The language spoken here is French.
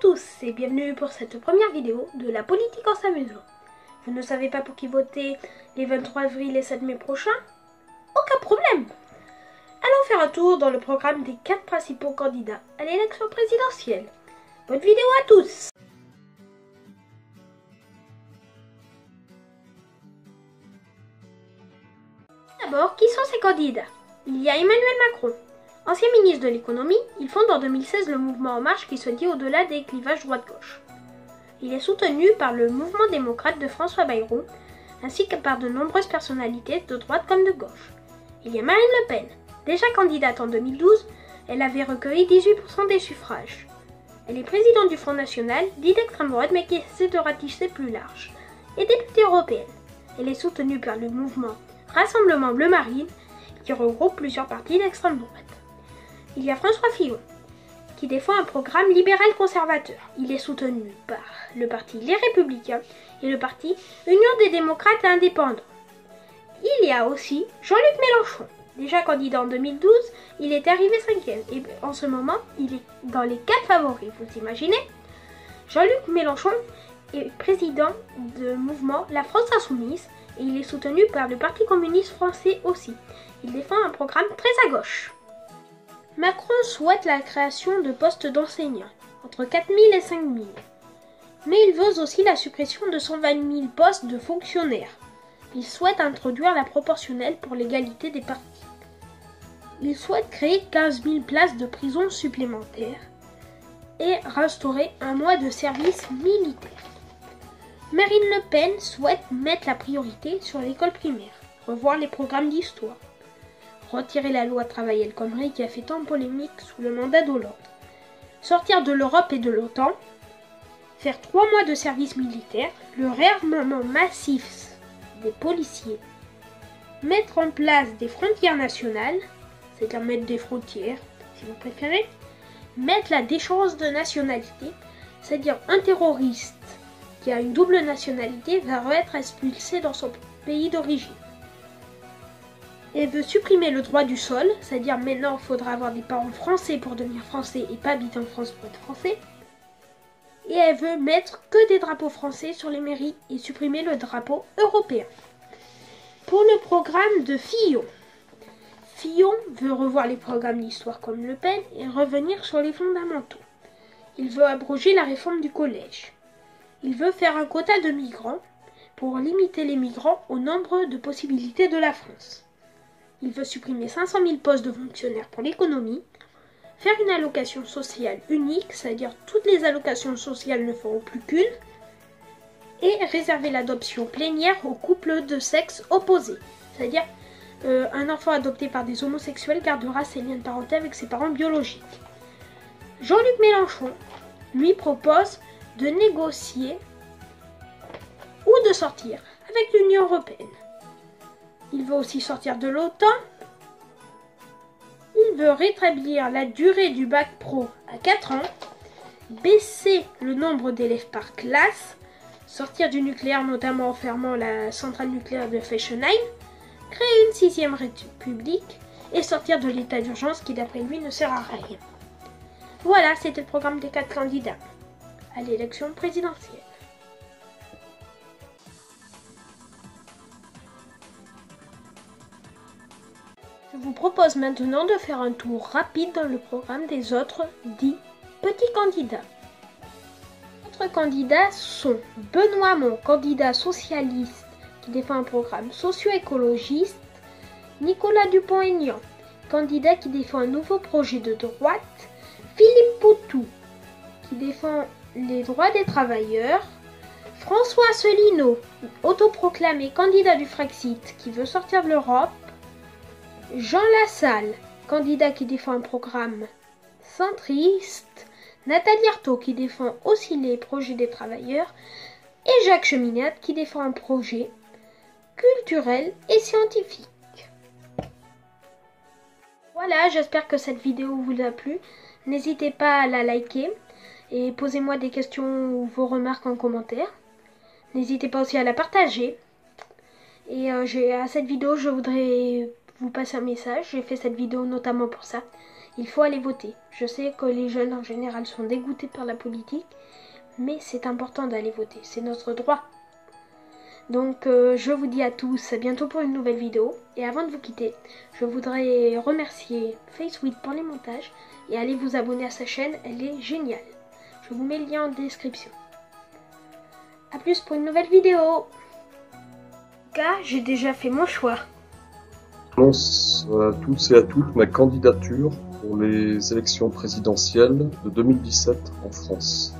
tous et bienvenue pour cette première vidéo de la politique en s'amusant. Vous ne savez pas pour qui voter les 23 avril et 7 mai prochains? Aucun problème! Allons faire un tour dans le programme des 4 principaux candidats à l'élection présidentielle. Bonne vidéo à tous! D'abord, qui sont ces candidats? Il y a Emmanuel Macron. Ancien ministre de l'économie, il fonde en 2016 le mouvement En Marche qui se dit au-delà des clivages droite-gauche. Il est soutenu par le mouvement démocrate de François Bayrou, ainsi que par de nombreuses personnalités de droite comme de gauche. Il y a Marine Le Pen. Déjà candidate en 2012, elle avait recueilli 18% des suffrages. Elle est présidente du Front National, dit d'extrême droite mais qui essaie de ratisser plus large, et députée européenne. Elle est soutenue par le mouvement Rassemblement Bleu Marine, qui regroupe plusieurs partis d'extrême droite. Il y a François Fillon, qui défend un programme libéral-conservateur. Il est soutenu par le parti Les Républicains et le parti Union des démocrates et indépendants. Il y a aussi Jean-Luc Mélenchon. Déjà candidat en 2012, il est arrivé 5e et en ce moment, il est dans les 4 favoris, vous imaginez? Jean-Luc Mélenchon est président du mouvement La France Insoumise et il est soutenu par le Parti communiste français aussi. Il défend un programme très à gauche. Macron souhaite la création de postes d'enseignants, entre 4 000 et 5 000. Mais il veut aussi la suppression de 120 000 postes de fonctionnaires. Il souhaite introduire la proportionnelle pour l'égalité des partis. Il souhaite créer 15 000 places de prison supplémentaires et restaurer un mois de service militaire. Marine Le Pen souhaite mettre la priorité sur l'école primaire, revoir les programmes d'histoire, retirer la loi Travail El Khomri qui a fait tant polémique sous le mandat d'Hollande, sortir de l'Europe et de l'OTAN, faire 3 mois de service militaire, le réarmement massif des policiers, mettre en place des frontières nationales, c'est-à-dire mettre des frontières, si vous préférez, mettre la déchéance de nationalité, c'est-à-dire un terroriste qui a une double nationalité va être expulsé dans son pays d'origine. Elle veut supprimer le droit du sol, c'est-à-dire maintenant il faudra avoir des parents français pour devenir français et pas habiter en France pour être français. Et elle veut mettre que des drapeaux français sur les mairies et supprimer le drapeau européen. Pour le programme de Fillon, Fillon veut revoir les programmes d'histoire comme Le Pen et revenir sur les fondamentaux. Il veut abroger la réforme du collège. Il veut faire un quota de migrants pour limiter les migrants au nombre de possibilités de la France. Il veut supprimer 500 000 postes de fonctionnaires pour l'économie, faire une allocation sociale unique, c'est-à-dire toutes les allocations sociales ne feront plus qu'une, et réserver l'adoption plénière aux couples de sexe opposés, c'est-à-dire un enfant adopté par des homosexuels gardera ses liens de parenté avec ses parents biologiques. Jean-Luc Mélenchon lui propose de négocier ou de sortir avec l'Union européenne. Il veut aussi sortir de l'OTAN. Il veut rétablir la durée du bac pro à 4 ans, baisser le nombre d'élèves par classe, sortir du nucléaire notamment en fermant la centrale nucléaire de Fessenheim, créer une 6e république et sortir de l'état d'urgence qui d'après lui ne sert à rien. Voilà, c'était le programme des 4 candidats à l'élection présidentielle. Je vous propose maintenant de faire un tour rapide dans le programme des autres dits petits candidats. Les autres candidats sont Benoît Hamon, candidat socialiste qui défend un programme socio-écologiste, Nicolas Dupont-Aignan, candidat qui défend un nouveau projet de droite, Philippe Poutou, qui défend les droits des travailleurs, François Asselineau, autoproclamé candidat du Frexit qui veut sortir de l'Europe, Jean Lassalle, candidat qui défend un programme centriste, Nathalie Arthaud qui défend aussi les projets des travailleurs et Jacques Cheminade qui défend un projet culturel et scientifique. Voilà, j'espère que cette vidéo vous a plu. N'hésitez pas à la liker et posez-moi des questions ou vos remarques en commentaire. N'hésitez pas aussi à la partager. Et à cette vidéo, je voudrais vous passer un message. J'ai fait cette vidéo notamment pour ça. Il faut aller voter. Je sais que les jeunes en général sont dégoûtés par la politique, mais c'est important d'aller voter, c'est notre droit. Donc je vous dis à tous à bientôt pour une nouvelle vidéo. Et avant de vous quitter, je voudrais remercier FaceWith pour les montages et allez vous abonner à sa chaîne, elle est géniale. Je vous mets le lien en description. A plus pour une nouvelle vidéo. J'ai déjà fait mon choix. J'annonce à tous et à toutes ma candidature pour les élections présidentielles de 2017 en France.